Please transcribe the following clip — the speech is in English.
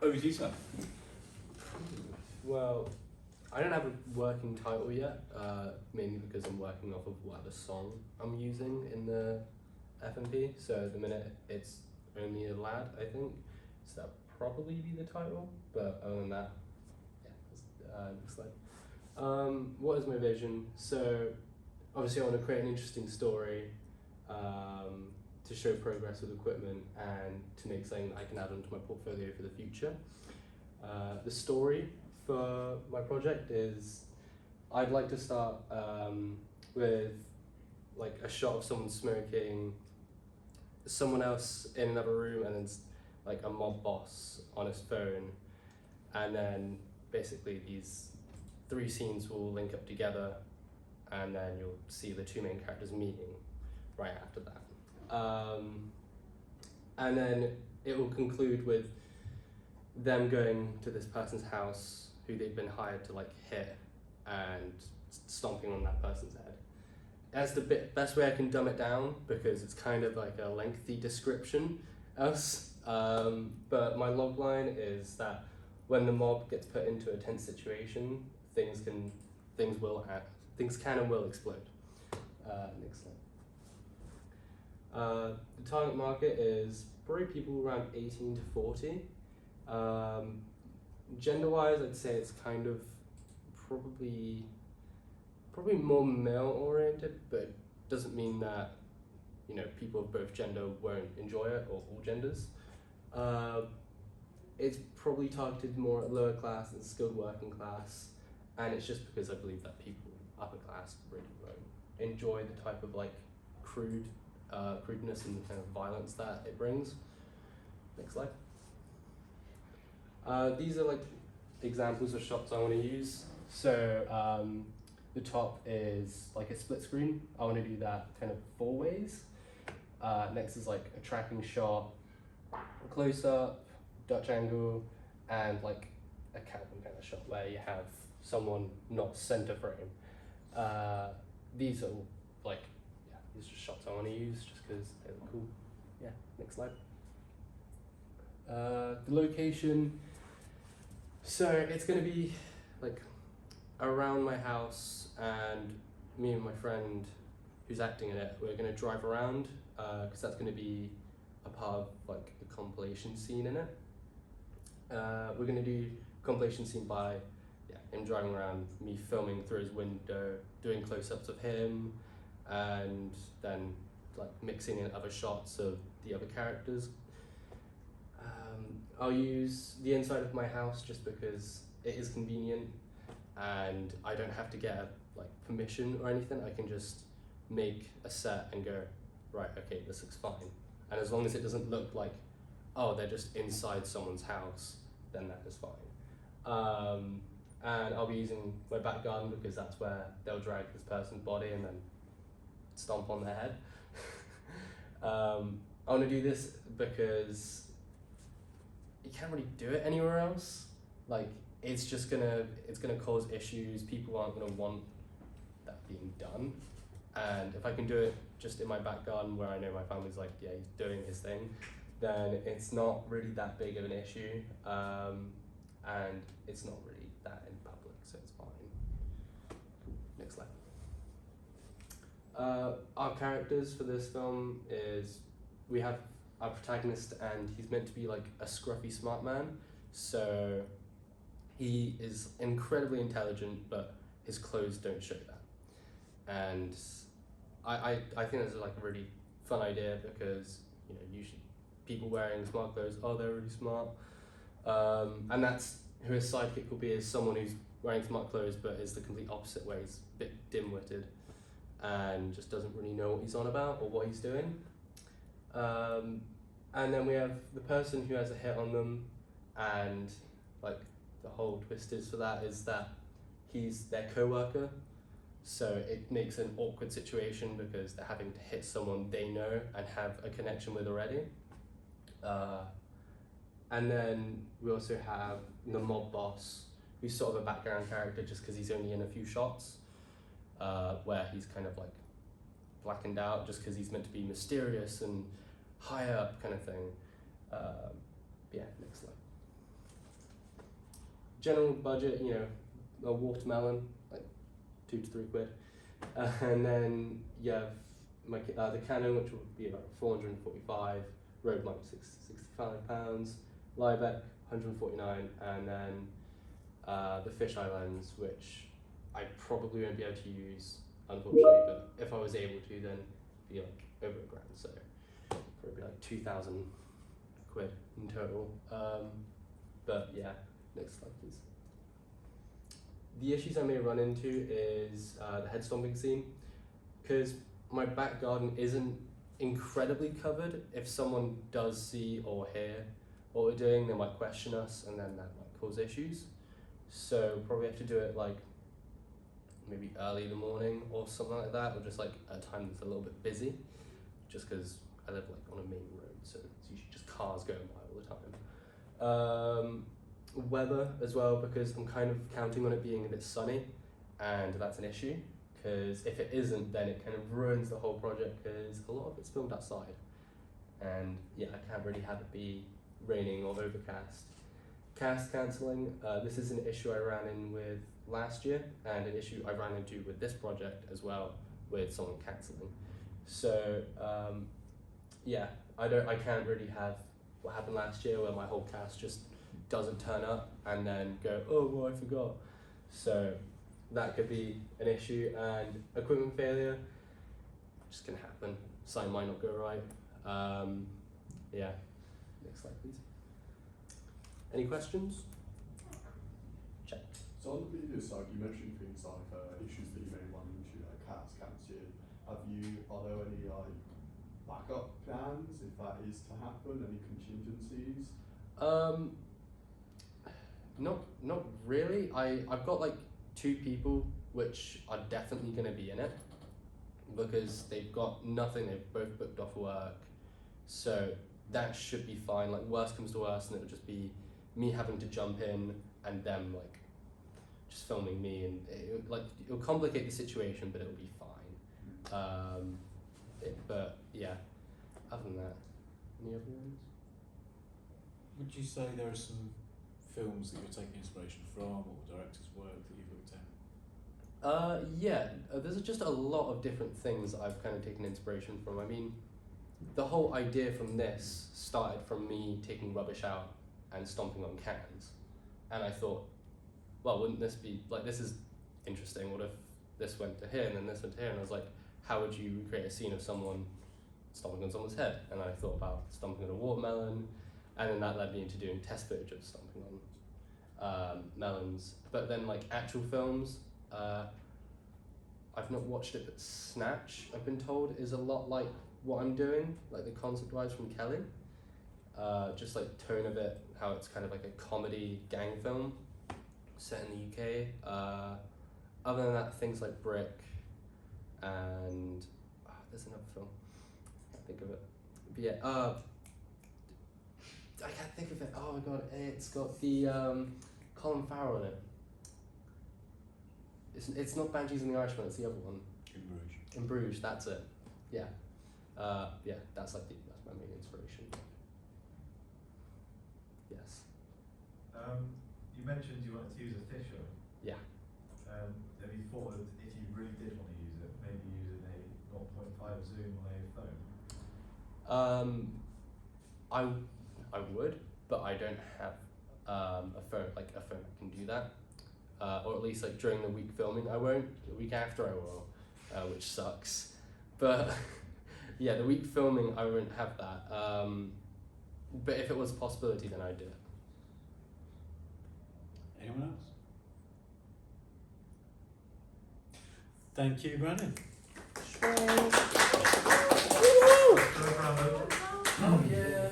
Over to you, sir. Well, I don't have a working title yet, mainly because I'm working off of whatever song I'm using in the FMP. So at the minute, it's only a lad, I think. So that'll probably be the title. But other than that, yeah, next slide. What is my vision? So obviously I want to create an interesting story to show progress with equipment and to make something that I can add onto my portfolio for the future. The story for my project is I'd like to start with like a shot of someone smoking, someone else in another room, and then like a mob boss on his phone, and then basically these three scenes will link up together, and then you'll see the two main characters meeting right after that. And then it will conclude with them going to this person's house who they've been hired to like hit and stomping on that person's head. That's the best way I can dumb it down because it's kind of like a lengthy description else. But my logline is that when the mob gets put into a tense situation, things can and will explode. Next slide. The target market is probably people around 18 to 40. Gender-wise, I'd say it's kind of probably more male-oriented, but it doesn't mean that people of both gender won't enjoy it, or all genders. It's probably targeted more at lower class and skilled working class, and it's just because I believe that people upper class really won't enjoy the type of like crudeness and the kind of violence that it brings. Next slide. These are like examples of shots I want to use. So the top is like a split screen. I want to do that kind of 4 ways. Next is like a tracking shot, a close up, Dutch angle, and like a Calvin kind of shot where you have someone not center frame. These are all like, these are just shots I want to use just because they look cool. Yeah, next slide. The location, so it's going to be like around my house, and me and my friend who's acting in it, we're going to drive around because that's going to be a part of like a compilation scene in it. We're going to do compilation scene by him driving around, me filming through his window, doing close-ups of him, and then like mixing in other shots of the other characters. I'll use the inside of my house just because it is convenient and I don't have to get like permission or anything. I can just make a set and go, right, okay, this looks fine. And as long as it doesn't look like, oh, they're just inside someone's house, then that is fine. And I'll be using my back garden because that's where they'll drag this person's body and then stomp on their head. I want to do this because you can't really do it anywhere else. Like it's gonna cause issues. People aren't gonna want that being done. And if I can do it just in my back garden where I know my family's like, yeah, he's doing his thing, then it's not really that big of an issue. And it's not really that in public, so it's fine. Next slide. Our characters for this film is, we have our protagonist and he's meant to be like a scruffy smart man. So he is incredibly intelligent, but his clothes don't show that. And I think that's like a really fun idea because usually people wearing smart clothes, oh, they're really smart. And that's who his sidekick will be, is someone who's wearing smart clothes but is the complete opposite way. He's a bit dim-witted and just doesn't really know what he's on about or what he's doing. And then we have the person who has a hit on them, and like the whole twist is for that is that he's their co-worker. So it makes an awkward situation because they're having to hit someone they know and have a connection with already. And then we also have the mob boss, who's sort of a background character just because he's only in a few shots, where he's kind of like blackened out just because he's meant to be mysterious and high up kind of thing. Yeah, next slide. general budget, you know, a watermelon, like £2 to £3, and then you have the Canon, which would be about 445, Roadmark £65, Liebeck 149, and then the fisheye lens, which I probably won't be able to use, unfortunately, but if I was able to, then it'd be like over £1,000, so probably like 2,000 quid in total. But yeah, next slide please. The issues I may run into is the head stomping scene, because my back garden isn't incredibly covered. If someone does see or hear what we're doing, they might question us, and then that might cause issues. So probably have to do it like maybe early in the morning or something like that, or just like at a time that's a little bit busy, just because I live like on a main road, so it's usually just cars going by all the time. Weather as well, because I'm kind of counting on it being a bit sunny, and that's an issue, because if it isn't, then it kind of ruins the whole project, because a lot of it's filmed outside, and yeah, I can't really have it be raining or overcast. Cast cancelling, this is an issue I ran in with last year, and an issue I ran into with this project as well, with someone cancelling. So yeah, I can't really have what happened last year, where my whole cast just doesn't turn up and then go, oh well, I forgot. So that could be an issue. And equipment failure, just gonna happen. Something might not go right. Yeah, next slide please. Any questions? Check. So on the previous slide, you mentioned things like issues that you may run into, like cast cancelling. Are there any like backup plans if that is to happen? Any contingencies? Not really. I've got like 2 people which are definitely going to be in it, because they've got nothing. They've both booked off work, so that should be fine. Like worst comes to worst, and it'll just be me having to jump in and them like just filming me, and it'll complicate the situation, but it'll be fine. But yeah, other than that, any other ones? Would you say there are some films that you're taking inspiration from, or directors' work that you've looked at? Yeah, there's just a lot of different things that I've kind of taken inspiration from. I mean, the whole idea from this started from me taking rubbish out and stomping on cans, and I thought, well, wouldn't this be like, this is interesting, what if this went to here and then this went to here, and I was like, how would you recreate a scene of someone stomping on someone's head? And I thought about stomping on a watermelon, and then that led me into doing test footage of stomping on melons. But then like actual films, I've not watched it, but Snatch, I've been told, is a lot like what I'm doing, like the concept-wise from Kelly. Just like tone of it, how it's kind of like a comedy gang film set in the UK. Other than that, things like Brick, and there's another film, I can't think of it. But yeah, I can't think of it. Oh my god, it's got the Colin Farrell in it. It's not Banshees and the Irishman, it's the other one. In Bruges. In Bruges, that's it. Yeah. Yeah, that's my main inspiration. Yes. You mentioned you wanted to use a fisheye. Yeah. Have you thought of, if you really did want to use it, maybe using a 0.5 zoom on a phone? I would, but I don't have a phone that can do that. Or at least like during the week filming I won't. The week after I will, which sucks. But yeah, the week filming I won't have that. But if it was a possibility, then I'd do it. Anyone else? Thank you, Brandon. Go for a moment. Oh yeah.